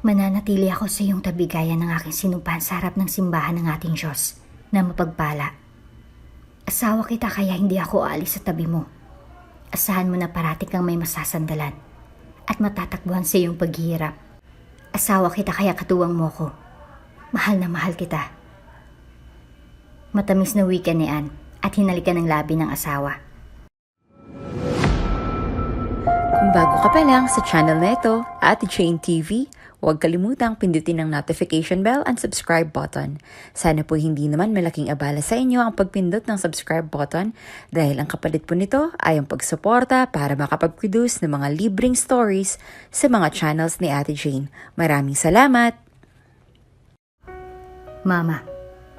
Mananatili ako sa iyong tabi gaya ng aking sinumpahan sa harap ng simbahan ng ating Diyos na mapagpala. Asawa kita kaya hindi ako aalis sa tabi mo. Asahan mo na parati kang may masasandalan at matatakbuhan sa iyong paghihirap. Asawa kita kaya katuwang mo ko. Mahal na mahal kita. Matamis na wika ni Anne at hinalikan ng labi ng asawa. Kung bago ka pa lang sa channel na ito, Ate Jane TV, huwag kalimutang pindutin ang notification bell and subscribe button. Sana po hindi naman malaking abala sa inyo ang pagpindot ng subscribe button dahil ang kapalit po nito ay ang pagsuporta para makapag-produce ng mga libreng stories sa mga channels ni Ate Jane. Maraming salamat! Mama,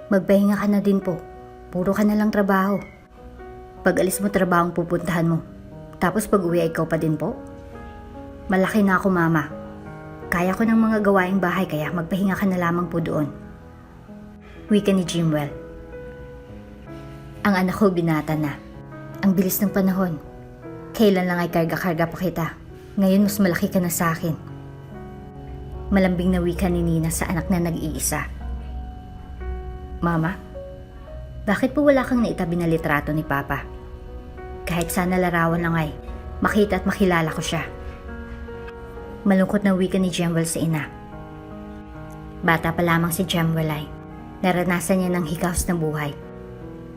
magpahinga ka na din po. Puro ka na lang trabaho. Pag alis mo trabaho ang pupuntahan mo. Tapos pag uwi ikaw pa din po? Malaki na ako, Mama. Kaya ko ng mga gawaing bahay kaya magpahinga ka na lamang po doon. Wika ni Jimwell. Ang anak ko binata na. Ang bilis ng panahon. Kailan lang ay karga-karga pa kita. Ngayon mas malaki ka na sa akin. Malambing na wika ni Nina sa anak na nag-iisa. Mama, bakit po wala kang naitabi na litrato ni Papa? Kahit sana larawan lang ay makita at makilala ko siya. Malungkot na wika ni Jemwell sa ina. Bata pa lamang si Jemwell ay naranasan niya ng hikaos na buhay.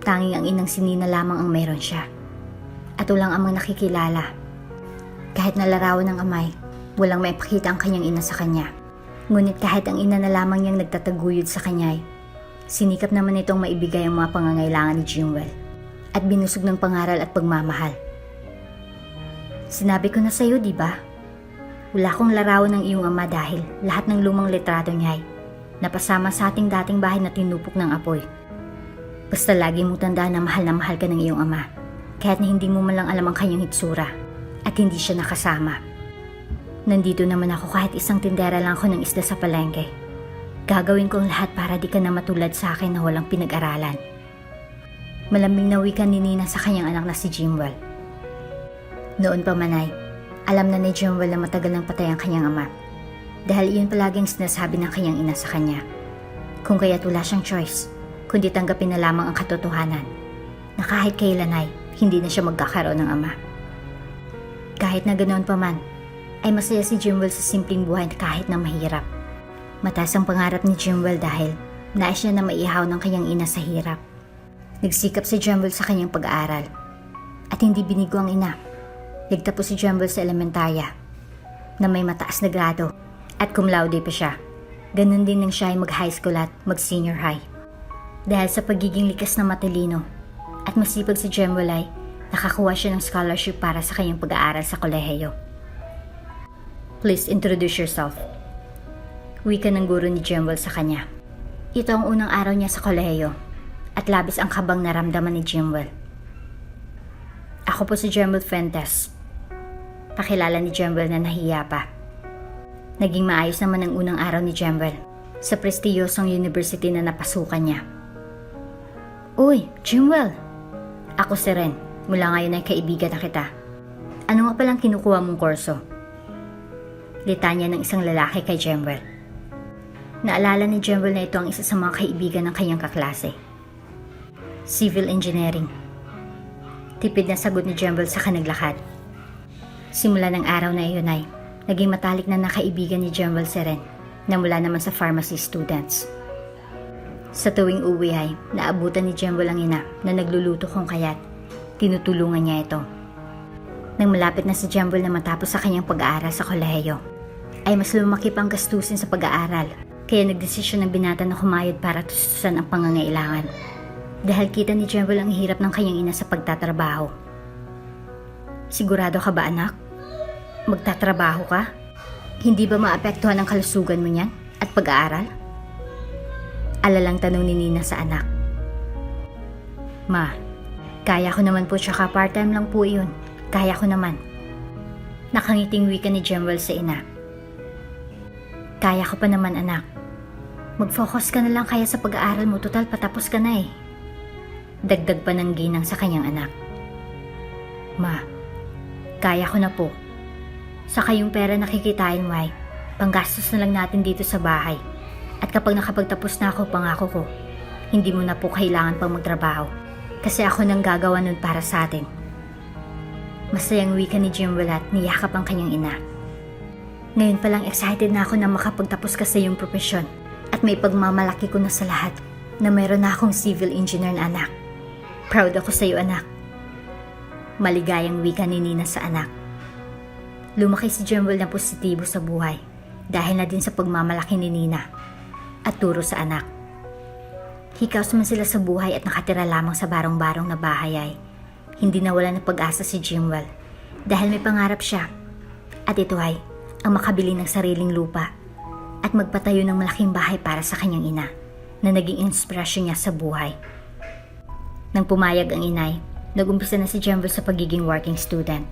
Tanging ang inang si Nina lamang ang meron siya. At walang amang nakikilala. Kahit nalarawan ng amay, walang maipakita ang kanyang ina sa kanya. Ngunit kahit ang ina na lamang niyang nagtataguyod sa kanya ay sinikap naman itong maibigay ang mga pangangailangan ni Jemwell at binusog ng pangaral at pagmamahal. Sinabi ko na sa'yo, di ba? Wala akong larawan ng iyong ama dahil lahat ng lumang litrato niya ay napasama sa ating dating bahay na tinupok ng apoy. Basta lagi mong tandaan na mahal ka ng iyong ama kahit na hindi mo man lang alam ang kanyang hitsura at hindi siya nakasama. Nandito naman ako kahit isang tindera lang ako ng isda sa palengke. Gagawin ko ang lahat para di ka na matulad sa akin na walang pinag-aralan. Malambing na wika ni Nina sa kanyang anak na si Jimwell. Noon pa man ay, alam na ni Jimwell na matagal nang patay ang kanyang ama. Dahil iyon palaging sinasabi ng kanyang ina sa kanya. Kung kaya't wala siyang choice, kundi tanggapin na lamang ang katotohanan na kahit kailan ay hindi na siya magkakaroon ng ama. Kahit na ganoon pa man, ay masaya si Jimwell sa simpleng buhay kahit na mahirap. Mataas ang pangarap ni Jimwell dahil nais niya na maihaw ng kanyang ina sa hirap. Nagsikap si Jemwell sa kanyang pag-aaral at hindi binigo ang ina. Nagtapos si Jemwell sa elementarya na may mataas na grado at cum laude pa siya. Ganun din nang siya ay mag-high school at mag-senior high. Dahil sa pagiging likas na matalino at masipag si Jemwell ay nakakuha siya ng scholarship para sa kanyang pag-aaral sa kolehiyo. Please introduce yourself. Wika ng guro ni Jemwell sa kanya. Ito ang unang araw niya sa kolehiyo. At labis ang kabang naramdaman ni Jemwell. Ako po si Jemwell Fuentes. Pakilala ni Jemwell na nahiya pa. Naging maayos naman ang unang araw ni Jemwell sa prestiyosong university na napasukan niya. Uy, Jemwell! Ako si Ren. Mula ngayon ay kaibigan na kita. Ano nga palang kinukuha mong kurso? Litanya ng isang lalaki kay Jemwell. Naalala ni Jemwell na ito ang isa sa mga kaibigan ng kanyang kaklase. Civil Engineering. Tipid na sagot ni Jemwell sa kanaglakad. Simula ng araw na iyon ay naging matalik na nakaibigan ni Jemwell si Ren na mula naman sa pharmacy students. Sa tuwing uwi ay naabutan ni Jemwell ang ina na nagluluto kung kaya't tinutulungan niya ito. Nang malapit na si Jemwell na matapos sa kanyang pag-aaral sa kolehiyo, ay mas lumaki pang gastusin sa pag-aaral kaya nagdesisyon ng binata na humayod para tustusan ang pangangailangan. Dahil kita ni Jemwell ang hirap ng kanyang ina sa pagtatrabaho. Sigurado ka ba, anak? Magtatrabaho ka? Hindi ba maapektuhan ang kalusugan mo niyan at pag-aaral? Alalang tanong ni Nina sa anak. Ma, kaya ko naman po tsaka part-time lang po iyon. Kaya ko naman. Nakangiting wika ni Jemwell sa ina. Kaya ko pa naman, anak. Mag-focus ka na lang kaya sa pag-aaral mo. Total patapos ka na eh. Dagdag pa ng ginang sa kanyang anak. Ma, kaya ko na po. Saka yung pera na kikitain mo ay Panggastos na lang natin dito sa bahay. At kapag nakapagtapos na ako, pangako ko, hindi mo na po kailangan pang magtrabaho. Kasi ako nang gagawa nun para sa atin. Masayang wika ni Jimwell at niyakap ang kanyang ina. Ngayon palang excited na ako na makapagtapos ka sa iyong propesyon. At may pagmamalaki ko na sa lahat na mayroon na akong civil engineer na anak. Proud ako sa iyo, anak. Maligayang wika ni Nina sa anak. Lumaki si Jimwell na positibo sa buhay dahil na din sa pagmamalaki ni Nina at turo sa anak. Hikaos man sila sa buhay at nakatira lamang sa barong-barong na bahay ay hindi nawala ng pag-asa si Jimwell dahil may pangarap siya at ito ay ang makabili ng sariling lupa at magpatayo ng malaking bahay para sa kanyang ina na naging inspirasyon niya sa buhay. Nang pumayag ang inay, nag-umpisa na si Jimwell sa pagiging working student.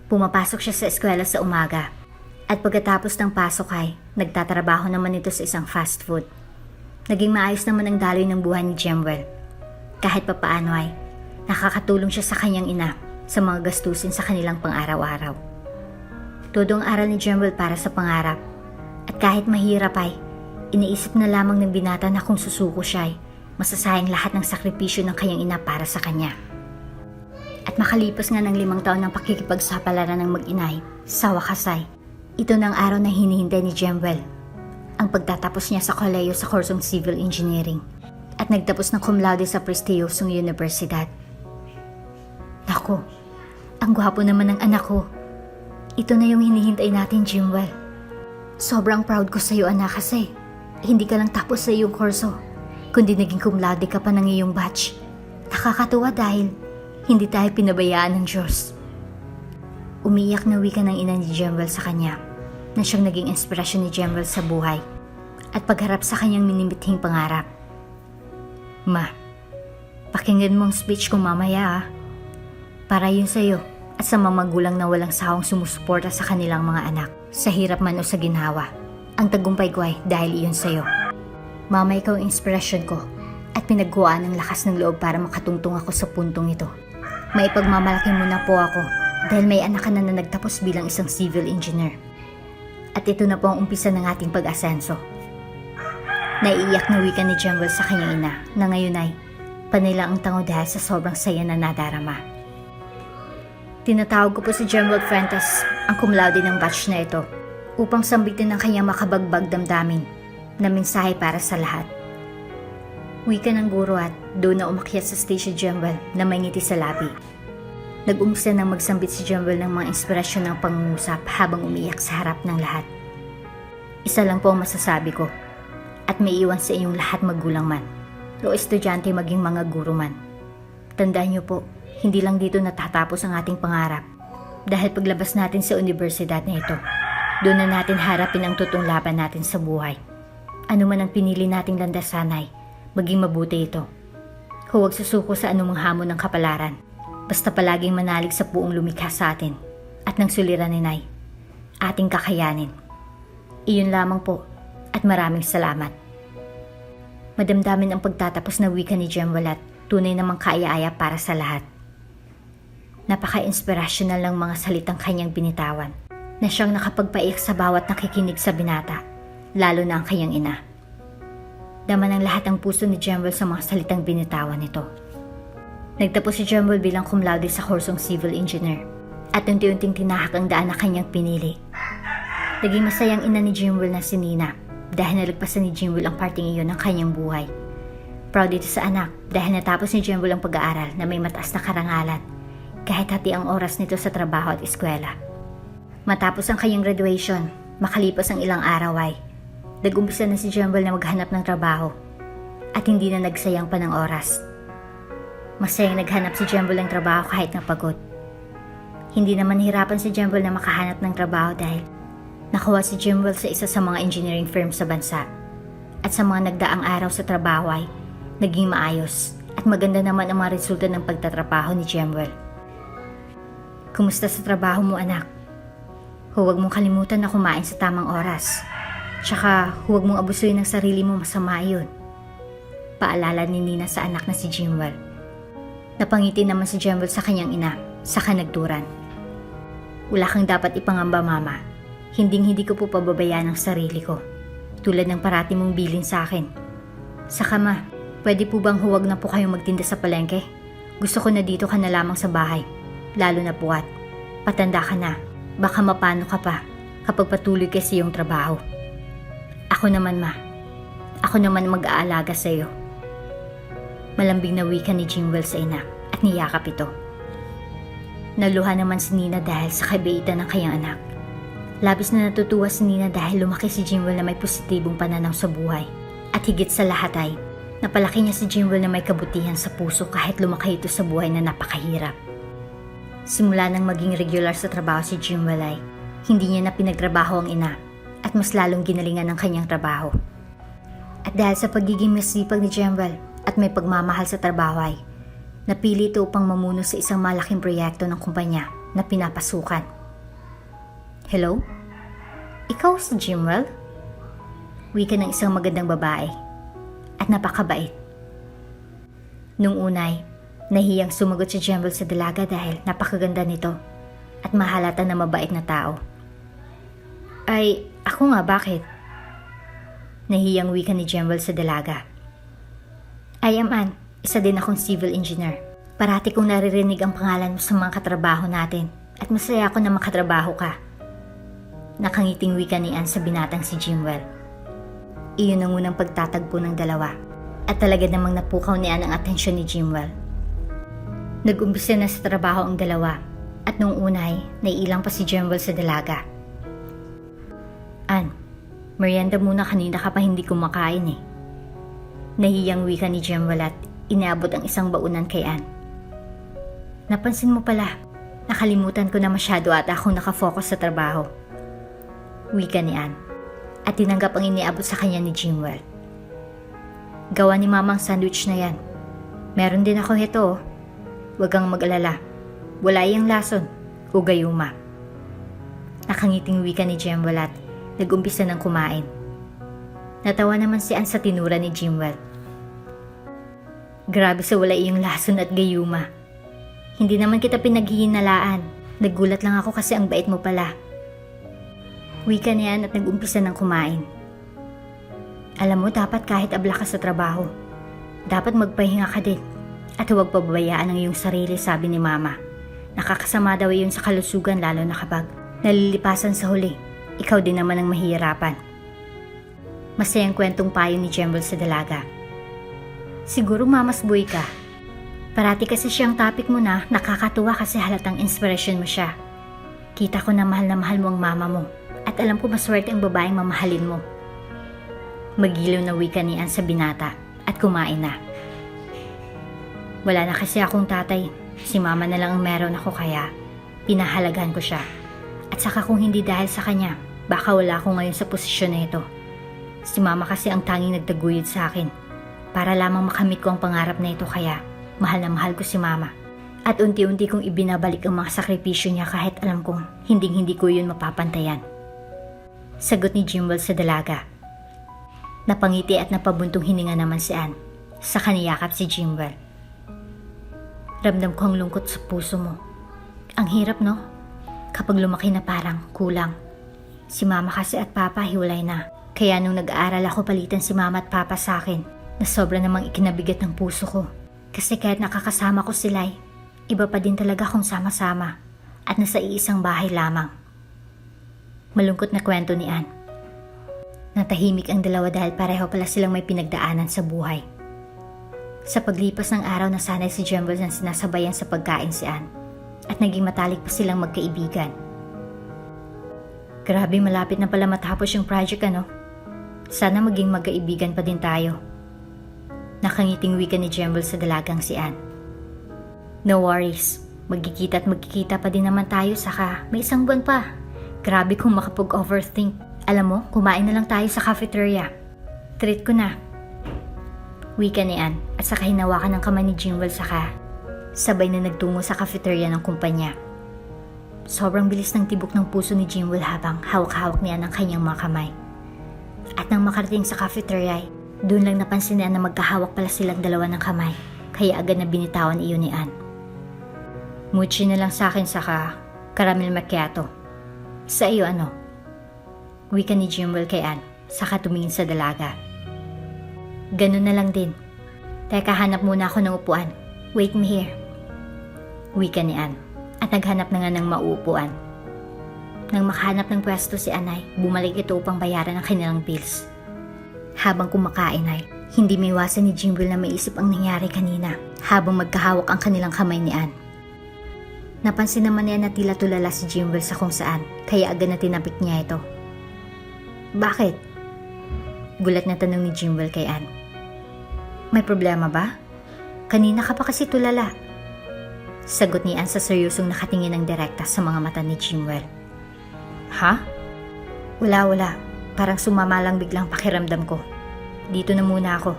Pumapasok siya sa eskwela sa umaga at pagkatapos ng pasok ay nagtatrabaho naman ito sa isang fast food. Naging maayos naman ang daloy ng buhay ni Jimwell. Kahit papaano ay nakakatulong siya sa kanyang ina sa mga gastusin sa kanilang pang-araw-araw. Todo ang aral ni Jimwell para sa pangarap at kahit mahirap ay iniisip na lamang ng binata na kung susuko siya ay masasayang lahat ng sakripisyo ng kanyang ina para sa kanya. At makalipas nga ng 5 taon ng pakikipagsapalaran ng mag-inay, sa wakas ay ito ng araw na hinihintay ni Jimwell. Ang pagtatapos niya sa kolehiyo sa kursong Civil Engineering at nagtapos ng cum laude sa prestiyosong universidad. Naku, ang gwapo naman ng anak ko. Ito na yung hinihintay natin, Jimwell. Sobrang proud ko sa iyo, anak, kasi hindi ka lang tapos sa iyong kurso, kundi naging cum laude ka pa ng iyong batch. Nakakatuwa dahil hindi tayo pinabayaan ng Diyos. Umiyak na wika ng ina ni Jimwell sa kanya na siyang naging inspirasyon ni Jimwell sa buhay at pagharap sa kanyang minimithing pangarap. Ma, pakinggan mo ang speech ko mamaya, para yun sa iyo at sa mga magulang na walang sawang sumusuporta sa kanilang mga anak, sa hirap man o sa ginhawa. Ang tagumpay ko ay dahil iyon sa iyo. Mama, ikaw ang inspirasyon ko at pinagkuhaan ng lakas ng loob para makatungtong ako sa puntong ito. Maipagmamalaki mo na po ako dahil may anak ka na nagtapos bilang isang civil engineer. At ito na po ang umpisa ng ating pag-asenso. Naiiyak na wika ni Jimwell sa kanyang ina na ngayon ay panay lang ang tango dahil sa sobrang saya na nadarama. Tinatawag ko po si Jimwell Fuentes, ang cum laude ng batch na ito, upang sambitin ang kanyang makabagbag damdamin na mensahe para sa lahat. Wika ng guro at doon na umakyat sa stage si Jimwell na may ngiti sa labi. Nag-umpisa nang magsambit si Jimwell ng mga inspirasyon ng pangungusap habang umiyak sa harap ng lahat. Isa lang po ang masasabi ko, at may iwan sa inyong lahat magulang man, o estudyante maging mga guro man. Tandaan niyo po, hindi lang dito natatapos ang ating pangarap. Dahil paglabas natin sa universidad na ito, doon na natin harapin ang totoong laban natin sa buhay. Ano man ang pinili nating landasan ay maging mabuti ito. Huwag susuko sa anumang hamon ng kapalaran. Basta palaging manalig sa puong lumikha sa atin at ng suliran ni Nay, ating kakayanin. Iyon lamang po at maraming salamat. Madamdamin ang pagtatapos na wika ni Jimwell at tunay namang kaaya-aya para sa lahat. Napaka-inspirational ng mga salitang kanyang binitawan na siyang nakapagpaiyak sa bawat nakikinig sa binata, lalo na ang kanyang ina. Dama ng lahat ang puso ni Jimwell sa mga salitang binitawan nito. Nagtapos si Jimwell bilang cum laude sa kursong Civil Engineer at unti-unting tinahak ang daan na kanyang pinili. Naging masayang ina ni Jimwell na si Nina dahil nalagpasan ni Jimwell ang parting iyon ng kanyang buhay. Proud ito sa anak dahil natapos ni Jimwell ang pag-aaral na may mataas na karangalan kahit hati ang oras nito sa trabaho at eskwela. Matapos ang kanyang graduation, makalipas ang ilang araw ay nag-umpisa na si Jimwell na maghanap ng trabaho at hindi na nagsayang pa ng oras. Masayang naghanap si Jimwell ng trabaho kahit napagod. Hindi naman hirapan si Jimwell na makahanap ng trabaho dahil nakuha si Jimwell sa isa sa mga engineering firm sa bansa. At sa mga nagdaang araw sa trabaho ay naging maayos at maganda naman ang mga resulta ng pagtatrabaho ni Jimwell. Kumusta sa trabaho mo, anak? Huwag mong kalimutan na kumain sa tamang oras. Tsaka huwag mong abusuin ng sarili mo, masama yun. Paalala ni Nina sa anak na si Jimwell. Napangiti naman si Jimwell sa kanyang ina, saka nagturan. Wala kang dapat ipangamba, mama. Hinding-hindi ko po pababayaan ang sarili ko. Tulad ng parati mong bilin sa akin. Saka ma, pwede po bang huwag na po kayong magtinda sa palengke? Gusto ko na dito ka na lamang sa bahay. Lalo na po at patanda ka na. Baka mapano ka pa kapag patuloy kasi yung trabaho. Ako naman ma. Ako naman mag-aalaga sa iyo. Malambing na wika ni Jimwell sa ina at niyakap ito. Naluha naman si Nina dahil sa kabaitan ng kanyang anak. Labis na natutuwa si Nina dahil lumaki si Jimwell na may positibong pananaw sa buhay. At higit sa lahat ay, napalaki niya si Jimwell na may kabutihan sa puso kahit lumaki ito sa buhay na napakahirap. Simula nang maging regular sa trabaho si Jimwell ay, hindi niya na pinagtrabaho ang ina at mas lalong ginalingan ng kanyang trabaho. At dahil sa pagiging masipag ni Jimwell at may pagmamahal sa trabaho ay, napili ito upang mamuno sa isang malaking proyekto ng kumpanya na pinapasukan. Hello? Ikaw si Jimwell? Wika ng isang magandang babae at napakabait. Nung unay, nahiyang sumagot si Jimwell sa dalaga dahil napakaganda nito at mahalata na mabait na tao. Ay, ako nga, bakit? Nahiyang wika ni Jimwell sa dalaga. I am Ann, isa din akong civil engineer. Parati kong naririnig ang pangalan mo sa mga katrabaho natin at masaya ako na makatrabaho ka. Nakangiting wika ni Ann sa binatang si Jimwell. Iyon ang unang pagtatagpo ng dalawa at talaga namang napukaw ni Ann ang atensyon ni Jimwell. Nag-umpisa na sa trabaho ang dalawa at nung unay, naiilang pa si Jimwell sa dalaga. Ann, merienda muna, kanina ka pa hindi kumakain eh. Nahiyang wika ni Jimwell at inaabot ang isang baunan kay Ann. Napansin mo pala, nakalimutan ko na masyado at akong nakafocus sa trabaho. Wika ni Ann at tinanggap ang iniabot sa kanya ni Jimwell. Gawa ni Mama ang sandwich na yan. Meron din ako ito oh. Huwag kang mag-alala. Wala iyang lason o gayuma. Nakangiting wika ni Jimwell at nag-umpisa ng kumain. Natawa naman si Ann sa tinura ni Jimwell. Grabe sa wala iyong lason at gayuma. Hindi naman kita pinaghihinalaan. Nagulat lang ako kasi ang bait mo pala. Wika niyan at nag-umpisa ng kumain. Alam mo, dapat kahit abla ka sa trabaho, dapat magpahinga ka din at huwag pababayaan ang iyong sarili, sabi ni Mama. Nakakasama daw iyon sa kalusugan lalo na kapag nalilipasan sa huli. Ikaw din naman ang mahihirapan. Masayang kwentong payo ni Jimwell sa dalaga. Siguro mamas boy ka. Parati kasi siyang topic mo na nakakatuwa kasi halatang inspiration mo siya. Kita ko na mahal mo ang mama mo. At alam ko maswerte ang babaeng mamahalin mo. Magilaw na wika ni Ann sa binata at kumain na. Wala na kasi akong tatay. Si Mama na lang ang meron ako kaya pinahalagahan ko siya. At saka kung hindi dahil sa kanya, baka wala ako ngayon sa posisyon na ito. Si Mama kasi ang tanging nagtaguyod sa akin. Para lamang makamit ko ang pangarap na ito kaya mahal na mahal ko si Mama. At unti-unti kong ibinabalik ang mga sakripisyo niya kahit alam kong hinding-hindi ko yun mapapantayan. Sagot ni Jimwell sa dalaga. Napangiti at napabuntong hininga naman si Ann. Sa kaniyakap si Jimwell. Ramdam ko ang lungkot sa puso mo. Ang hirap no? Kapag lumaki na parang kulang. Si Mama kasi at Papa hiwalay na. Kaya nung nag-aaral ako palitan si Mama at Papa sa akin na sobra namang ikinabigat ng puso ko. Kasi kahit nakakasama ko sila'y iba pa din talaga kung sama-sama at nasa iisang bahay lamang. Malungkot na kwento ni Ann. Natahimik ang dalawa dahil pareho pala silang may pinagdaanan sa buhay. Sa paglipas ng araw nasanay si Jimwell na sinasabayan sa pagkain si Ann at naging matalik pa silang magkaibigan. Grabe, malapit na pala matapos yung project ano? Sana maging magkaibigan pa din tayo. Nakangiting wika ni Jimwell sa dalagang si Ann. No worries, magkikita pa din naman tayo saka may isang buwan pa. Grabe kung makapag-overthink. Alam mo, kumain na lang tayo sa cafeteria. Treat ko na. Wika ni Ann at saka hinawakan ng kamay ni Jimwell saka sabay na nagtungo sa cafeteria ng kumpanya. Sobrang bilis ng tibok ng puso ni Jimwell habang hawak-hawak niya ng kanyang mga kamay. At nang makarating sa cafeteria, doon lang napansin niya na magkahawak pala silang dalawa ng kamay. Kaya agad na binitawan iyon ni Ann. Mochi na lang sa akin saka caramel macchiato. Sa iyo ano? Wika ni Jimwell kay Ann, saka tumingin sa dalaga. Ganun na lang din. Teka, hanap muna ako ng upuan. Wait me here. Wika ni Ann, at naghanap na nga ng mauupuan. Nang makahanap ng pwesto si Anay, bumalik ito upang bayaran ang kanilang bills. Habang kumakain ay, hindi maiwasan ni Jimwell na maisip ang nangyari kanina habang magkahawak ang kanilang kamay ni Ann. Napansin naman niya na tila tulala si Jimwell sa kung saan, kaya agad na tinapik niya ito. Bakit? Gulat na tanong ni Jimwell kay Ann. May problema ba? Kanina ka pa kasi tulala. Sagot ni Ann sa seryosong nakatingin ng direkta sa mga mata ni Jimwell. Ha? Wala. Parang sumama lang biglang pakiramdam ko. Dito na muna ako.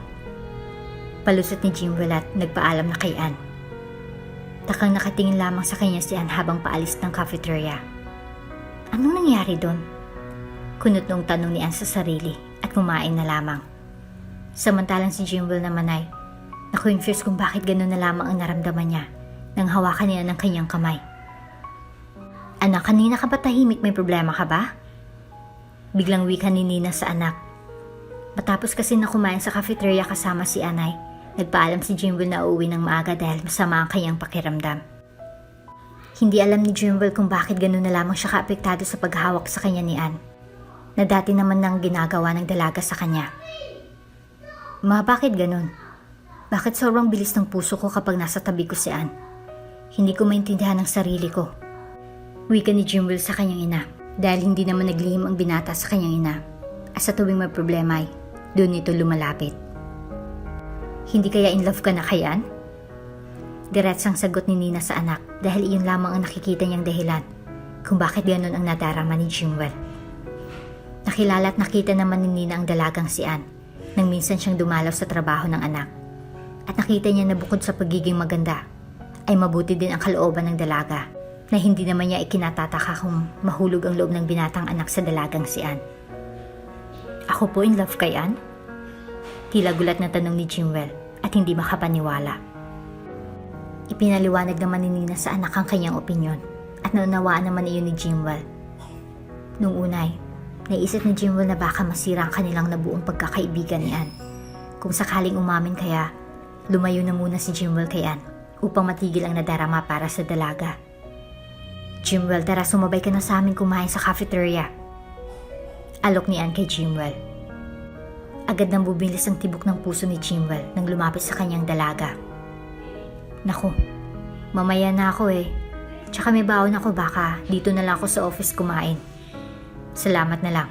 Palusot ni Jimwell at nagpaalam na kay Ann. Takang nakatingin lamang sa kanya si Ann habang paalis ng cafeteria. Anong nangyari doon? Kunot nung tanong ni Ann sa sarili at kumain na lamang. Samantalang si Jimwell naman ay na-confuse kung bakit gano'n na lamang ang naramdaman niya nang hawakan niya ng kanyang kamay. Anak, kanina ka ba tahimik? May problema ka ba? Biglang wika ni Nina sa anak. Matapos kasi na kumain sa cafeteria kasama si Anay, nagpaalam si Jimwell na uuwi ng maaga dahil masama ang kanyang pakiramdam. Hindi alam ni Jimwell kung bakit gano'n na lamang siya kaapektado sa paghawak sa kanya ni Ann, na dati naman nang ginagawa ng dalaga sa kanya. Ma, bakit gano'n? Bakit sobrang bilis ng puso ko kapag nasa tabi ko si Ann? Hindi ko maintindihan ang sarili ko. Wika ni Jimwell sa kanyang ina dahil hindi naman naglihim ang binata sa kanyang ina at sa tuwing may problema ay doon ito lumalapit. Hindi kaya in love ka na kay Ann? Diretsang sagot ni Nina sa anak dahil iyon lamang ang nakikita niyang dahilan kung bakit gano'n ang nadarama ni Jimwell. Nakilala at nakita naman ni Nina ang dalagang si Ann nang minsan siyang dumalaw sa trabaho ng anak at nakita niya na bukod sa pagiging maganda ay mabuti din ang kalooban ng dalaga na hindi naman niya ikinatataka kung mahulog ang loob ng binatang anak sa dalagang si Ann. Ako po in love kay Ann? Tila gulat na tanong ni Jimwell at hindi makapaniwala. Ipinaliwanag naman ni Nina sa anak ang kanyang opinyon at naunawaan naman iyon ni Jimwell. Nung unay, naisip ni Jimwell na baka masira ang kanilang nabuong pagkakaibigan ni Ann. Kung sakaling umamin kaya, lumayo na muna si Jimwell kay Ann upang matigil ang nadarama para sa dalaga. Jimwell, tara sumabay ka na sa amin kumain sa cafeteria. Alok ni Ann kay Jimwell. Agad nang bubilis ang tibok ng puso ni Jimwell nang lumapit sa kanyang dalaga. Naku, mamaya na ako eh. Tsaka may baon ako, baka dito na lang ako sa office kumain. Salamat na lang.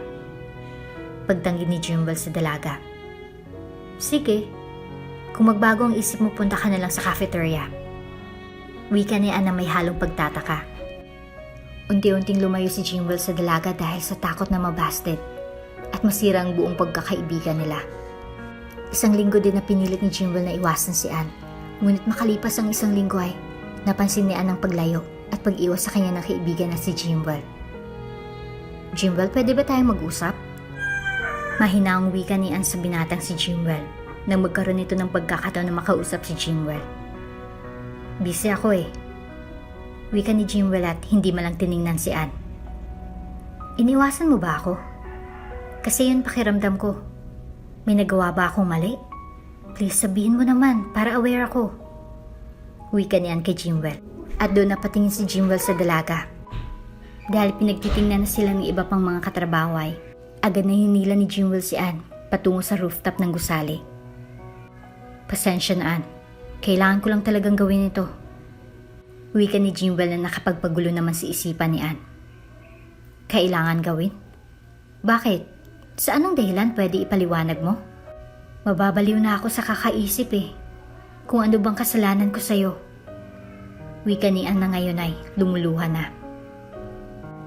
Pagtanggid ni Jimwell sa dalaga. Sige, kung magbago ang isip mo, punta ka na lang sa cafeteria. Wika ni Ann na may halong pagtataka. Unti-unting lumayo si Jimwell sa dalaga dahil sa takot na mabasted at masira ang buong pagkakaibigan nila. Isang linggo din na pinilit ni Jimwell na iwasan si Ann. Ngunit makalipas ang isang linggo ay napansin ni Ann ang paglayo at pag-iwas sa kanya ng kaibigan na si Jimwell. Jimwell, pwede ba tayong mag-usap? Mahina ang wika ni Ann sa binatang si Jimwell nang magkaroon nito ng pagkakataon na makausap si Jimwell. Busy ako eh. Wika ni Jimwell at hindi malang tiningnan si Ann. Iniwasan mo ba ako? Kasi yun pakiramdam ko. May nagawa ba akong mali? Please sabihin mo naman para aware ako. Wika ni Ann kay Jimwell at doon napatingin si Jimwell sa dalaga. Dahil pinagtitingnan na sila ng iba pang mga katrabaho ay agad na hinila ni Jimwell si Ann patungo sa rooftop ng gusali. Pasensya na Ann, kailangan ko lang talagang gawin ito. Wika ni Jimwell na nakapagpagulo naman si isipan ni Ann. Kailangan gawin? Bakit? Sa anong dahilan pwede ipaliwanag mo? Mababaliw na ako sa kakaisip eh. Kung ano bang kasalanan ko sa'yo. Wika ni Ann na ngayon ay lumuluha na.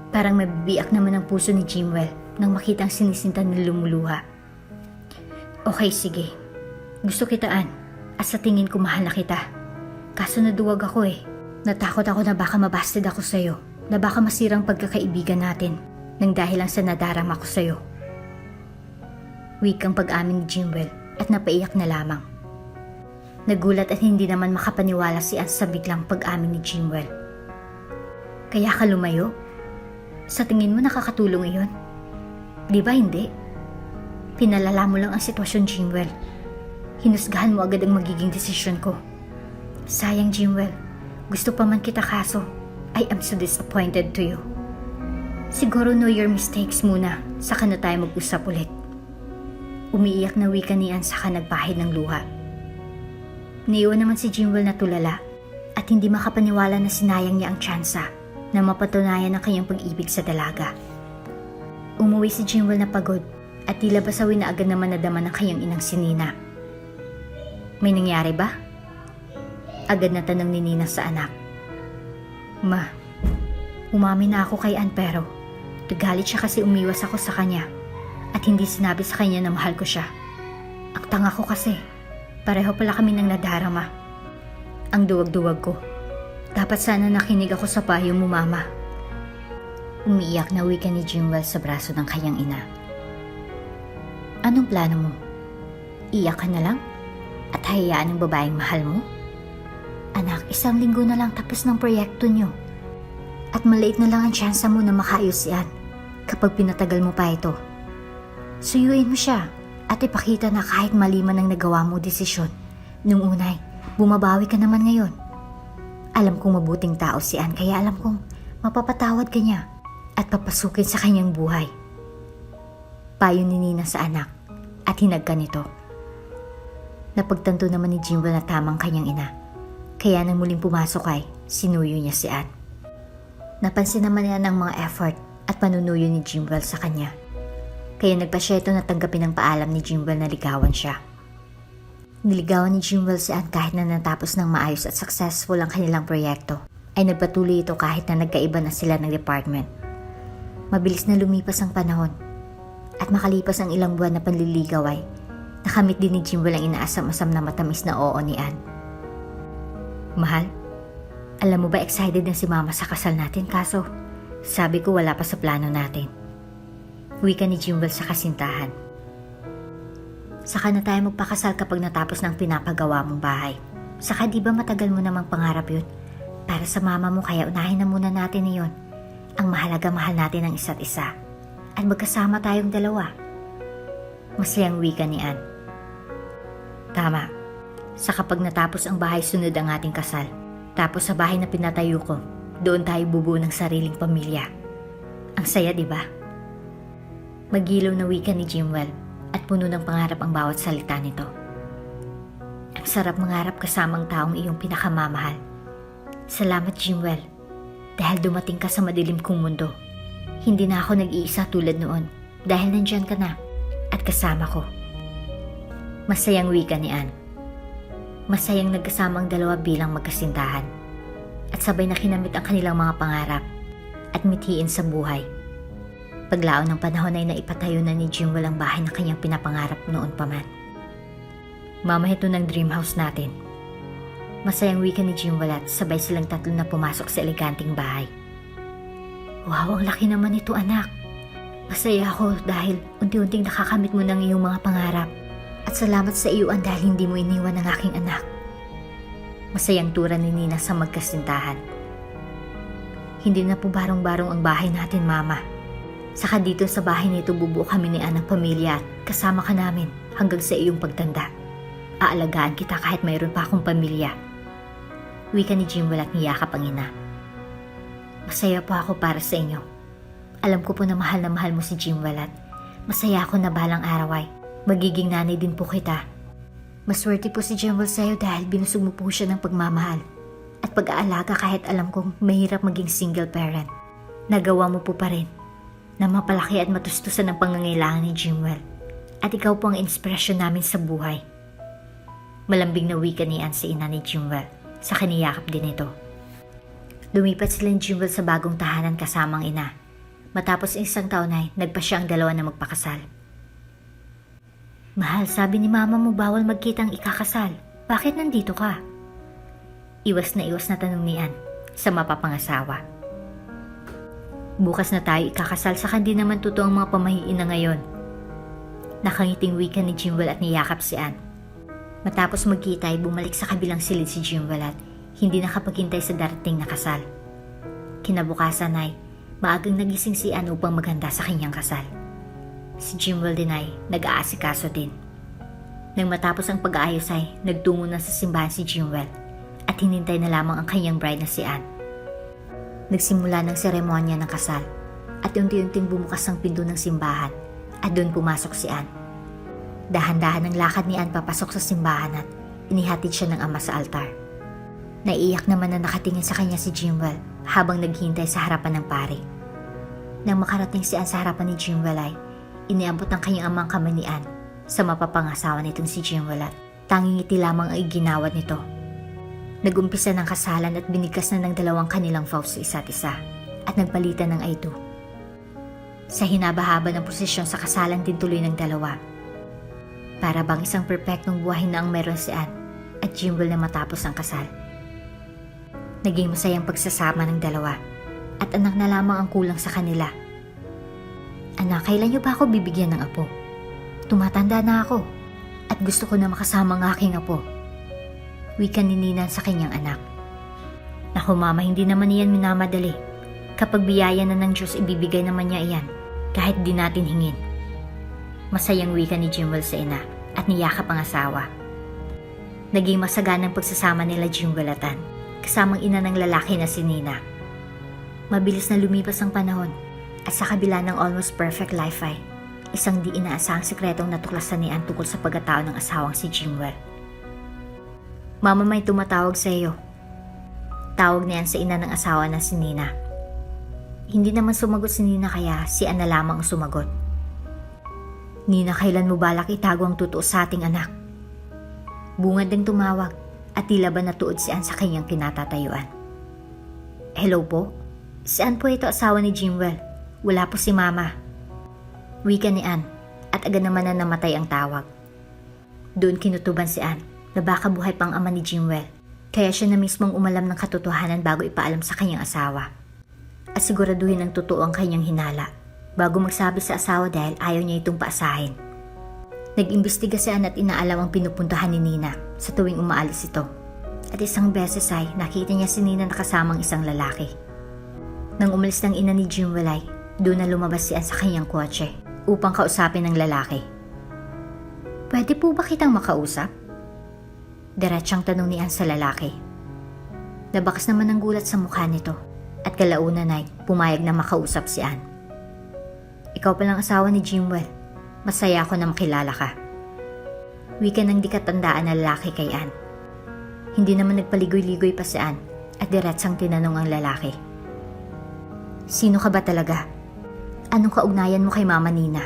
Parang mabibiyak naman ang puso ni Jimwell nang makitang sinisinta ni lumuluha. Okay, sige. Gusto kita Ann at sa tingin ko mahal na kita. Kaso naduwag ako eh. Natakot ako na baka mabasted ako sa'yo, na baka masirang pagkakaibigan natin nang dahil lang sa nadarama ko sa'yo. Wikang pag-amin ni Jimwell at napaiyak na lamang. Nagulat at hindi naman makapaniwala si Ann sa biglang pag-amin ni Jimwell. Kaya ka lumayo? Sa tingin mo nakakatulong iyon? Di ba hindi? Pinalala mo lang ang sitwasyon, Jimwell. Hinusgahan mo agad ang magiging desisyon ko. Sayang, Jimwell. Gusto pa man kita kaso, I am so disappointed to you. Siguro know your mistakes muna, saka na tayo mag-usap ulit. Umiiyak na wika ni Ann saka nagpahid ng luha. Naiwan naman si Jimwell na tulala at hindi makapaniwala na sinayang niya ang tsansa na mapatunayan ang kanyang pag-ibig sa dalaga. Umuwi si Jimwell na pagod at tila basawin na agad naman nadama ng kanyang inang si Nina. May nangyari ba? Agad na tanong ni Nina sa anak. Ma, umamin na ako kay Ann pero nagalit siya kasi umiwas ako sa kanya at hindi sinabi sa kanya na mahal ko siya. Ang tanga ko kasi, pareho pala kami nang nadarama. Ang duwag-duwag ko. Dapat sana nakinig ako sa payo mo, Mama. Umiiyak na wika ni Jimwell sa braso ng kanyang ina. Anong plano mo? Iyak ka na lang? At hayaan ang babaeng mahal mo? Anak, 1 linggo na lang tapos ng proyekto niyo. At maliit na lang ang tsansa mo na makaayos yan kapag pinatagal mo pa ito. Suyuin mo siya at ipakita na kahit mali man ang nagawa mo desisyon. Nung unay, bumabawi ka naman ngayon. Alam kong mabuting tao si Ann kaya alam kong mapapatawad ka niya at papasukin sa kanyang buhay. Payo ni Nina sa anak at hinagka nito. Napagtanto naman ni Jimwell na tamang kanyang ina. Kaya nang muling pumasok ay sinuyo niya si Ann. Napansin naman niya ng mga effort at panunuyo ni Jimwell sa kanya. Kaya nagpa siya ito na tanggapin ang paalam ni Jimwell na ligawan siya. Niligawan ni Jimwell si Ann kahit na natapos ng maayos at successful ang kanilang proyekto. Ay nagpatuloy ito kahit na nagkaiba na sila ng department. Mabilis na lumipas ang panahon. At makalipas ang ilang buwan na panliligaw ay nakamit din ni Jimwell ang inaasam-asam na matamis na oo ni Ann. Mahal, alam mo ba excited na si Mama sa kasal natin kaso sabi ko wala pa sa plano natin. Wika ni Jimwell sa kasintahan. Saka na tayo magpakasal kapag natapos ng pinapagawa mong bahay. Saka di ba matagal mo namang pangarap yun? Para sa mama mo kaya unahin na muna natin iyon. Ang mahalaga mahal natin ang isa't isa. At magkasama tayong dalawa. Masayang wika ni Ann. Tama. Sa kapag natapos ang bahay sunod ang ating kasal. Tapos sa bahay na pinatayo ko, doon tayo bubuo ng sariling pamilya. Ang saya, di ba? Magilaw na wika ni Jimwell at puno ng pangarap ang bawat salita nito. Ang sarap mangarap kasamang taong iyong pinakamamahal. Salamat, Jimwell, dahil dumating ka sa madilim kong mundo. Hindi na ako nag-iisa tulad noon dahil nandyan ka na at kasama ko. Masayang wika ni Ann. Masayang nagkasama ang dalawa bilang magkasintahan at sabay na kinamit ang kanilang mga pangarap at mithiin sa buhay. Paglaon ng panahon ay naipatayo na ni Jimwell ang bahay na kanyang pinapangarap noon pa man. Mama, ito ng dream house natin. Masayang wika ni Jimwell at sabay silang tatlo na pumasok sa eleganting bahay. Wow, ang laki naman ito, anak. Masaya ako dahil unti-unting nakakamit mo ng iyong mga pangarap. At salamat sa iyo dahil hindi mo iniwan ang aking anak. Masayang tura ni Nina sa magkasintahan. Hindi na po barong-barong ang bahay natin, Mama. Saka dito sa bahay nito bubuo kami ni Ann ng pamilya at kasama ka namin hanggang sa iyong pagtanda. Aalagaan kita kahit mayroon pa akong pamilya. Wika ni Jimwell at niyakap ang ina. Masaya po ako para sa inyo. Alam ko po na mahal mo si Jimwell at masaya ako na balang araw ay magiging nanay din po kita. Maswerte po si Jimwell sa'yo dahil binusog mo po siya ng pagmamahal at pag-aalaga kahit alam kong mahirap maging single parent. Nagawa mo po pa rin na mapalaki at matustusan ang pangangailangan ni Jimwell at ikaw po ang inspirasyon namin sa buhay. Malambing na wika ni Ann sa ina ni Jimwell sa kaniyakap din ito. Lumipat sila ni Jimwell sa bagong tahanan kasamang ina. Matapos isang taon ay nagpa siya ang dalawa na magpakasal. Mahal, sabi ni Mama mo bawal magkitang ikakasal. Bakit nandito ka? Iwas na tanong ni Ann sa mapapangasawa. Bukas na tayo ikakasal saka hindi naman totoo ang mga pamahiin na ngayon. Nakangiting wika ni Jimwell at niyakap si Ann. Matapos magkita ay bumalik sa kabilang silid si Jimwell at hindi nakapaghintay sa darating na kasal. Kinabukasan ay maagang nagising si Ann upang maghanda sa kanyang kasal. Si Jimwell din ay nag-aasikaso din. Nang matapos ang pag-aayos ay nagtungo na sa simbahan si Jimwell at hinintay na lamang ang kanyang bride na si Anne. Nagsimula ng seremonya ng kasal at unti-unting bumukas ang pinto ng simbahan at doon pumasok si Anne. Dahan-dahan ang lakad ni Anne papasok sa simbahan at inihatid siya ng ama sa altar. Naiiyak naman na nakatingin sa kanya si Jimwell habang naghintay sa harapan ng pari. Nang makarating si Anne sa harapan ni Jimwell ay iniabot ng kanyang amang kamay ni Anne sa mapapangasawa nitong si Jimwell at tanging ngiti lamang ay ginawad nito. Nagumpisa ng kasalan at binigkas na ng dalawang kanilang vows sa isa't isa at nagpalitan ng I do. Sa hinaba-haba ng prosesyon sa kasalan din tuloy ng dalawa. Para bang isang perpektong buhay na ang meron si Anne at Jimwell na matapos ang kasal. Naging masayang pagsasama ng dalawa at anak na lamang ang kulang sa kanila. Anak, kailan niyo ba ako bibigyan ng apo? Tumatanda na ako at gusto ko na makasama ang aking apo. Wika ni Nina sa kanyang anak. Naku mama, hindi naman iyan minamadali. Kapag biyaya na ng Diyos, ibibigay naman niya iyan kahit di natin hingin. Masayang wika ni Jimwell sa ina at niyakap ang asawa. Naging masaganang pagsasama nila Jimwell at Anne, kasamang ina ng lalaki na si Nina. Mabilis na lumipas ang panahon at sa kabila ng almost perfect life ay isang di inaasahang sekretong natuklasan ni Anne tungkol sa pagkatao ng asawang si Jimwell. Mama, may tumatawag sa iyo. Tawag ni Anne sa ina ng asawa na si Nina. Hindi naman sumagot si Nina kaya si Anne na lamang ang sumagot. Nina, kailan mo balak itago ang totoo sa ating anak? Bungad ng tumawag at tila ba natuod si Anne sa kanyang kinatatayuan. Hello po? Si Anne po ito, asawa ni Jimwell. Wala po si Mama. Wika ni Anne at agad naman na namatay ang tawag. Doon kinutuban si Anne na baka buhay pang ama ni Jimwell, kaya siya na mismong umalam ng katotohanan bago ipaalam sa kanyang asawa. At siguraduhin ng totoo ang kanyang hinala bago magsabi sa asawa dahil ayaw niya itong paasahin. Nag-imbestiga si Anne at inaalam ang pinupuntahan ni Nina sa tuwing umaalis ito. At isang beses ay nakita niya si Nina nakasamang isang lalaki. Nang umalis ng ina ni Jimwell ay doon na lumabas si Anne sa kanyang kotse upang kausapin ng lalaki. Pwede po ba kitang makausap? Diretsyang tanong ni Anne sa lalaki. Nabakas naman ang gulat sa mukha nito at kalaunan ay pumayag na makausap si Anne. Ikaw palang asawa ni Jimwell. Masaya ako na makilala ka. Wika ng di katandaan na lalaki kay Anne. Hindi naman nagpaligoy-ligoy pa si Anne at diretsang tinanong ang lalaki. Sino ka ba talaga? Anong kaugnayan mo kay Mama Nina?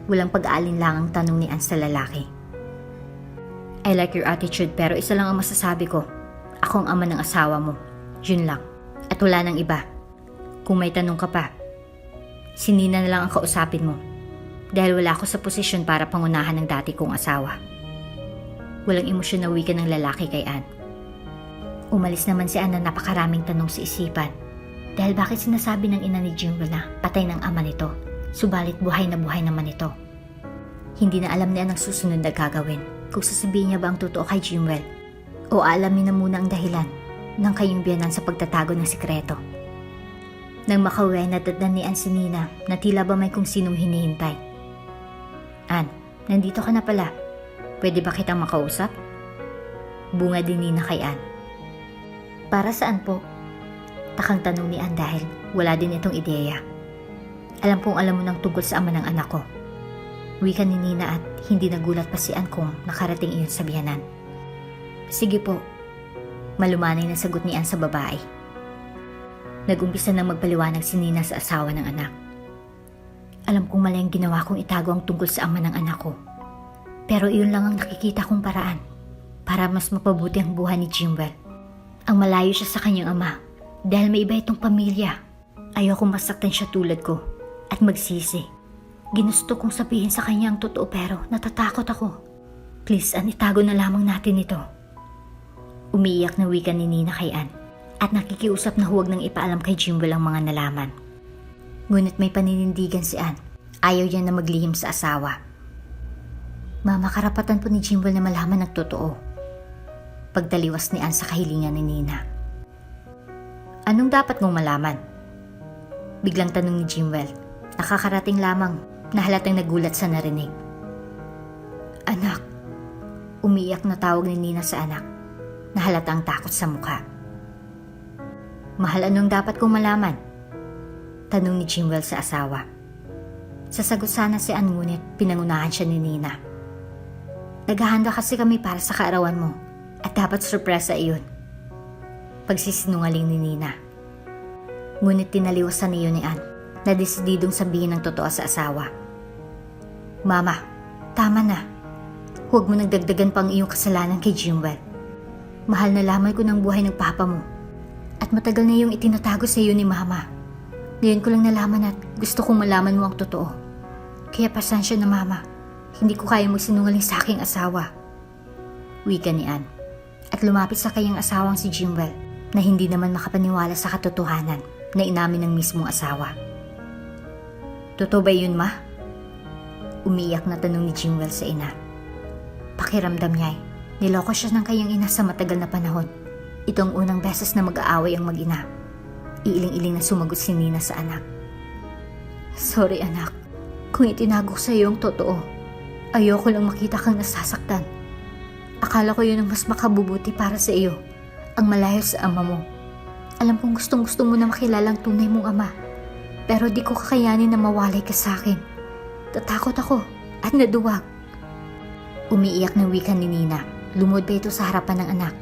Walang pag-aalinlangang tanong ni Anne sa lalaki. I like your attitude pero isa lang ang masasabi ko. Ako ang ama ng asawa mo. Yun lang. At wala nang iba. Kung may tanong ka pa, si Nina na lang ang kausapin mo. Dahil wala ako sa posisyon para pangunahan ng dati kong asawa. Walang emosyon na wika ng lalaki kay Anne. Umalis naman si Anne na napakaraming tanong sa isipan. Dahil bakit sinasabi ng ina ni Jimwell na patay ng ama nito, subalit buhay na buhay naman ito. Hindi na alam niya ang susunod na gagawin, kung sasabihin niya ba ang totoo kay Jimwell, o aalamin na muna ang dahilan ng kanyang biyanan sa pagtatago ng sikreto. Nang makauwi, natatnan ni Anne si Nina na tila ba may kung sinong hinihintay. Anne, nandito ka na pala. Pwede ba kitang makausap? Bunga din Nina kay Anne. Para saan po? Takang tanong ni Anne dahil wala din itong ideya. Alam kong alam mo ng tungkol sa ama ng anak ko. Wika ni Nina at hindi nagulat pa si Anne kung nakarating iyon sa biyanan. Sige po. Malumanay na sagot ni Anne sa babae. Nag-umpisa na magpaliwanag si Nina sa asawa ng anak. Alam kong mali ang ginawa kong itago ang tungkol sa ama ng anak ko. Pero iyon lang ang nakikita kong paraan para mas mapabuti ang buhay ni Jimwell. Ang malayo siya sa kanyang ama. Dahil may iba itong pamilya, ayokong masaktan siya tulad ko at magsisi. Ginusto kong sabihin sa kanya ang totoo pero natatakot ako. Please, Anne, itago na lamang natin ito. Umiiyak na wika ni Nina kay Anne at nakikiusap na huwag nang ipaalam kay Jimwell ang mga nalaman. Ngunit may paninindigan si Anne. Ayaw niya na maglihim sa asawa. Mama, karapatan po ni Jimwell na malaman ang totoo. Pagtaliwas ni Anne sa kahilingan ni Nina. Anong dapat mong malaman? Biglang tanong ni Jimwell. Nakakarating lamang na halatang nagulat sa narinig. Anak, umiiyak na tawag ni Nina sa anak na halatang takot sa mukha. Mahal, anong dapat kong malaman? Tanong ni Jimwell sa asawa. Sasagot sana si Ann ngunit pinangunahan siya ni Nina. Naghahanda kasi kami para sa kaarawan mo at dapat sorpresa iyon. Pagsisinungaling ni Nina. Ngunit tinaliwasan niyo ni Ann na desididong sabihin ng totoo sa asawa. Mama, tama na. Huwag mo nagdagdagan pang iyong kasalanan kay Jimwell. Mahal, na lamay ko ng buhay ng papa mo. At matagal na iyong itinatago sa iyo ni Mama. Ngayon ko lang nalaman at gusto kong malaman mo ang totoo. Kaya pasensya na Mama. Hindi ko kaya magsinungaling sa aking asawa. Wika ni Ann. At lumapit sa kanyang asawang si Jimwell na hindi naman makapaniwala sa katotohanan na inamin ng mismong asawa. Totoo ba yun, Ma? Umiiyak na tanong ni Jimwell sa ina. Pakiramdam niya niloko siya ng kanyang ina sa matagal na panahon. Ito ang unang beses na mag-aaway ang mag-ina. Iiling-iling na sumagot si Nina sa anak. Sorry anak, kung itinago sa iyo ang totoo, ayoko lang makita kang nasasaktan. Akala ko yun ang mas makabubuti para sa iyo, ang malayo sa ama mo. Alam kong gustong-gusto mo na makilala ang tunay mong ama, pero di ko kakayanin na mawalay ka sa akin. Tatakot ako at naduwag. Umiiyak ng wika ni Nina. Lumod pa ito sa harapan ng anak.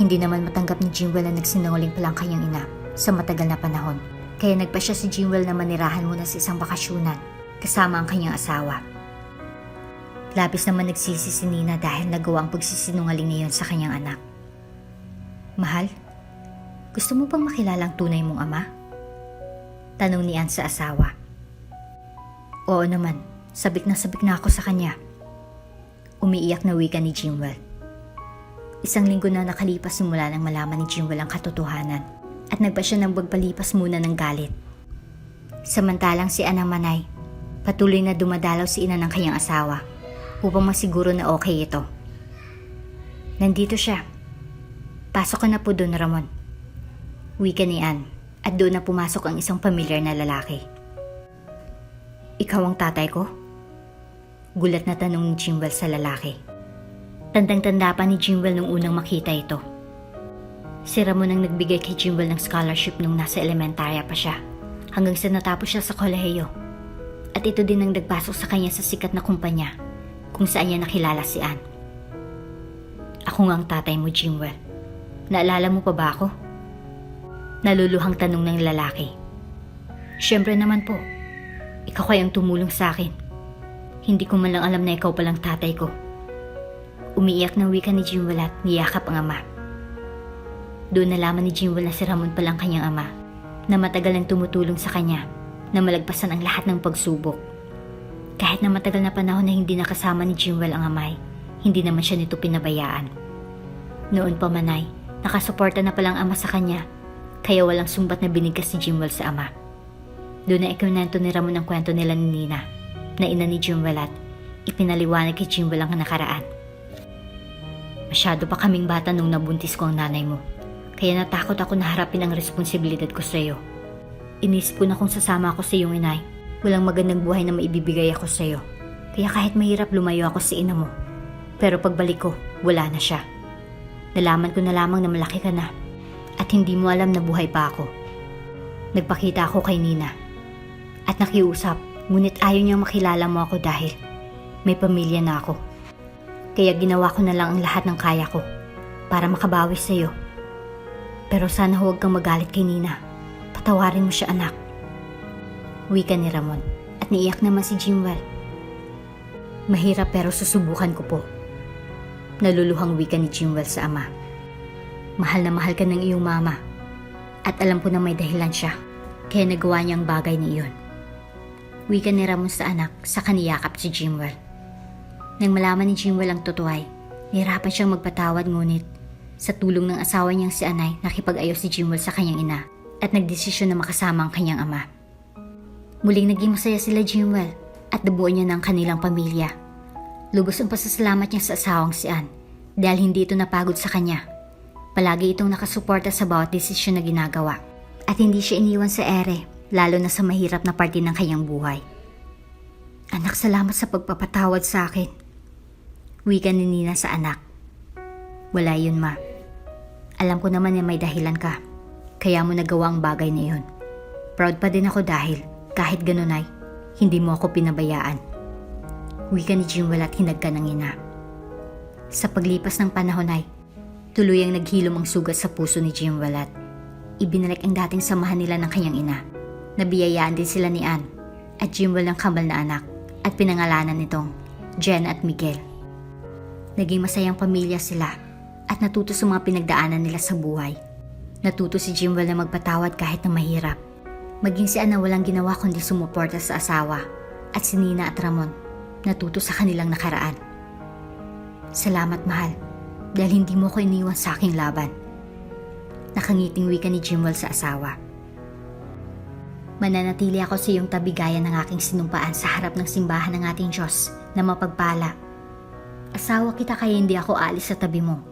Hindi naman matanggap ni Jimwell na nagsinungaling pa lang kanyang ina sa matagal na panahon. Kaya nagpa siya si Jimwell na manirahan muna sa isang bakasyunan kasama ang kanyang asawa. Labis naman nagsisi si Nina dahil nagawa ang pagsisinungaling niyon sa kanyang anak. Mahal, gusto mo bang makilala ang tunay mong ama? Tanong ni Ann sa asawa. Oo naman, sabik na ako sa kanya. Umiiyak na wika ni Jimwell. Isang linggo na nakalipas simula nang malaman ni Jimwell ang katotohanan at nagpa siya ng pagpalipas muna ng galit. Samantalang si Ann ang manay, patuloy na dumadalaw si ina ng kanyang asawa upang masiguro na okay ito. Nandito siya. Pasok ka na po doon, Ramon. Wika ni Ann at doon na pumasok ang isang pamilyar na lalaki. Ikaw ang tatay ko? Gulat na tanong ni Jimwell sa lalaki. Tandang-tanda pa ni Jimwell nung unang makita ito. Si Ramon ang nagbigay kay Jimwell ng scholarship nung nasa elementarya pa siya, hanggang sa natapos siya sa kolehiyo. At ito din ang nagpasok sa kanya sa sikat na kumpanya, kung saan niya nakilala si Ann. Ako nga ang tatay mo, Jimwell. Naalala mo pa ba ako? Naluluhang tanong ng lalaki. Siyempre naman po. Ikaw kayang tumulong sa akin. Hindi ko man lang alam na ikaw palang tatay ko. Umiiyak ng wika ni Jimwell at niyakap ang ama. Doon nalaman ni Jimwell na si Ramon palang kanyang ama, na matagal nang tumutulong sa kanya na malagpasan ang lahat ng pagsubok. Kahit na matagal na panahon na hindi nakasama ni Jimwell ang amay, hindi naman siya nito pinabayaan. Noon pa man ay, nakasuporta na palang ama sa kanya, kaya walang sumbat na binigkas ni Jimwell sa ama. Doon na ikinento ni Ramon ang kwento nila ni Nina, na ina ni Jimwell at ipinaliwanag kay Jimwell ang nakaraan. Masyado pa kaming bata nung nabuntis ko ang nanay mo, kaya natakot ako na harapin ang responsibilidad ko sa iyo. Inisip ko na kung sasama ako sa iyong inay, walang magandang buhay na maibibigay ako sa iyo. Kaya kahit mahirap lumayo ako sa ina mo, pero pagbalik ko, wala na siya. Nalaman ko na lamang na malaki ka na at hindi mo alam na buhay pa ako. Nagpakita ako kay Nina at nakiusap, ngunit ayaw niyang makilala mo ako dahil may pamilya na ako. Kaya ginawa ko na lang ang lahat ng kaya ko para makabawi sa iyo. Pero sana huwag kang magalit kay Nina. Patawarin mo siya, anak. Wika ni Ramon at niiyak naman si Jimwell. Mahirap pero susubukan ko po. Naluluhang wika ni Jimwell sa ama. Mahal na mahal ka ng iyong mama at alam ko na may dahilan siya kaya nagawa niya ang bagay na iyon. Wika ni Ramon sa anak sa kaniyakap si Jimwell. Nang malaman ni Jimwell ang totoo ay, nahirapan siyang magpatawad ngunit sa tulong ng asawa niyang si Anay, nakipag-ayos si Jimwell sa kanyang ina at nagdesisyon na makasama ang kanyang ama. Muling naging masaya sila Jimwell at nabuo niya ng kanilang pamilya. Lubos ang pasasalamat niya sa asawang si Ann dahil hindi ito napagod sa kanya. Palagi itong nakasuporta sa bawat desisyon na ginagawa at hindi siya iniwan sa ere, lalo na sa mahirap na parte ng kanyang buhay. Anak, salamat sa pagpapatawad sa akin. Wika ni Nina sa anak. Wala yun, ma. Alam ko naman na may dahilan ka. Kaya mo nagawa ang bagay na yun. Proud pa din ako dahil kahit ganun ay hindi mo ako pinabayaan. Wika ni Jimwell at hinagka ng ina. Sa paglipas ng panahon ay tuluyang naghilom ang sugat sa puso ni Jimwell at ibinalik ang dating samahan nila ng kanyang ina. Nabiyayaan din sila ni Anne at Jimwell ng kambal na anak at pinangalanan nitong Jen at Miguel. Naging masayang pamilya sila at natuto sa mga pinagdaanan nila sa buhay. Natuto si Jimwell na magpatawad kahit na mahirap. Maging si Anne na walang ginawa kundi sumuporta sa asawa at si Nina at Ramon natuto sa kanilang nakaraan. Salamat, mahal, dahil hindi mo ko iniwan sa aking laban. Nakangiting wika ni Jimwell sa asawa. Mananatili ako sa iyong tabi gaya ng aking sinumpaan sa harap ng simbahan ng ating Diyos na mapagpala. Asawa kita kaya hindi ako alis sa tabi mo.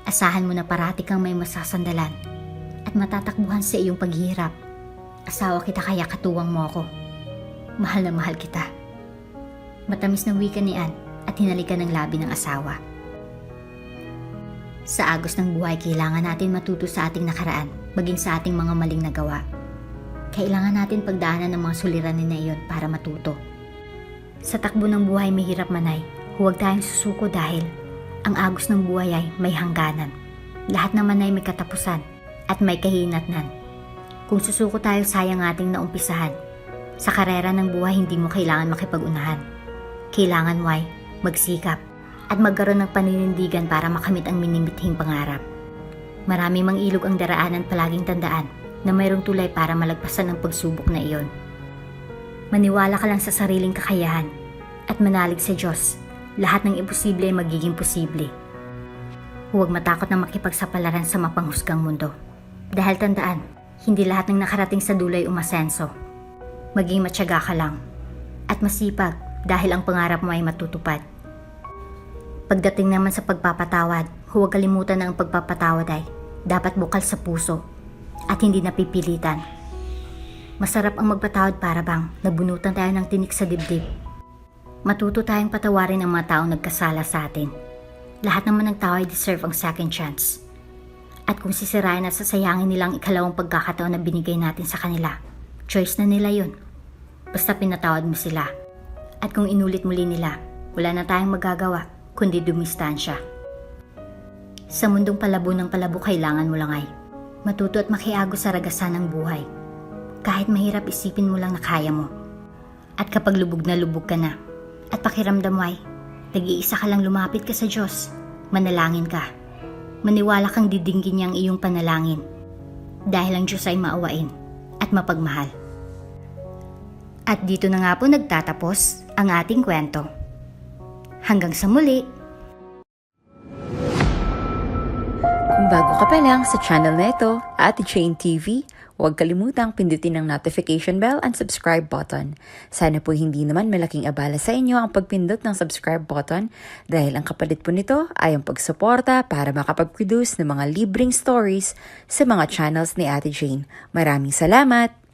Asahan mo na parati kang may masasandalan at matatakbuhan sa iyong paghihirap. Asawa kita kaya katuwang mo ako. Mahal na mahal kita. Matamis na wika ni Anne at hinalikan ng labi ng asawa. Sa agos ng buhay, kailangan natin matuto sa ating nakaraan, maging sa ating mga maling nagawa. Kailangan natin pagdaanan ng mga suliranin na iyon para matuto. Sa takbo ng buhay may hirap man ay, huwag tayong susuko dahil ang agos ng buhay ay may hangganan. Lahat naman ay may katapusan at may kahinatnan. Kung susuko tayo, sayang ating naumpisahan. Sa karera ng buhay, hindi mo kailangan makipag-unahan. Kailangan mo ay magsikap at magkaroon ng paninindigan para makamit ang minimithing pangarap. Marami mang ilog ang daraanan, palaging tandaan na mayroong tulay para malagpasan ang pagsubok na iyon. Maniwala ka lang sa sariling kakayahan at manalig sa Diyos. Lahat ng imposible ay magiging posible. Huwag matakot na makipagsapalaran sa mapanghusgang mundo. Dahil tandaan, hindi lahat ng nakarating sa dulo ay umasenso. Maging matyaga ka lang at masipag dahil ang pangarap mo ay matutupad. Pagdating naman sa pagpapatawad, huwag kalimutan na ang pagpapatawad ay dapat bukal sa puso at hindi napipilitan. Masarap ang magpatawad para bang nabunutan tayo ng tinik sa dibdib. Matuto tayong patawarin ang mga taong nagkasala sa atin. Lahat naman ng tao ay deserve ang second chance. At kung sisirain at sasayangin nilang ikalawang pagkakataon na binigay natin sa kanila, choice na nila yun. Basta pinatawad mo sila. At kung inulit muli nila, wala na tayong magagawa kundi dumistansya. Sa mundong palabo ng palabo, kailangan mo lang ay matuto at makiago sa ragasan ng buhay. Kahit mahirap, isipin mo lang na kaya mo. At kapag lubog na lubog ka na, at pakiramdam mo ay nag-iisa ka lang, lumapit ka sa Diyos. Manalangin ka. Maniwala kang didinggin niya ang iyong panalangin. Dahil ang Diyos ay maawain at mapagmahal. At dito na nga po nagtatapos ang ating kwento. Hanggang sa muli! Kung bago ka pa lang sa channel na ito, Ate Jane TV, huwag kalimutang pindutin ang notification bell and subscribe button. Sana po hindi naman malaking abala sa inyo ang pagpindot ng subscribe button dahil ang kapalit po nito ay ang pagsuporta para makapag-produce ng mga libreng stories sa mga channels ni Ate Jane. Maraming salamat!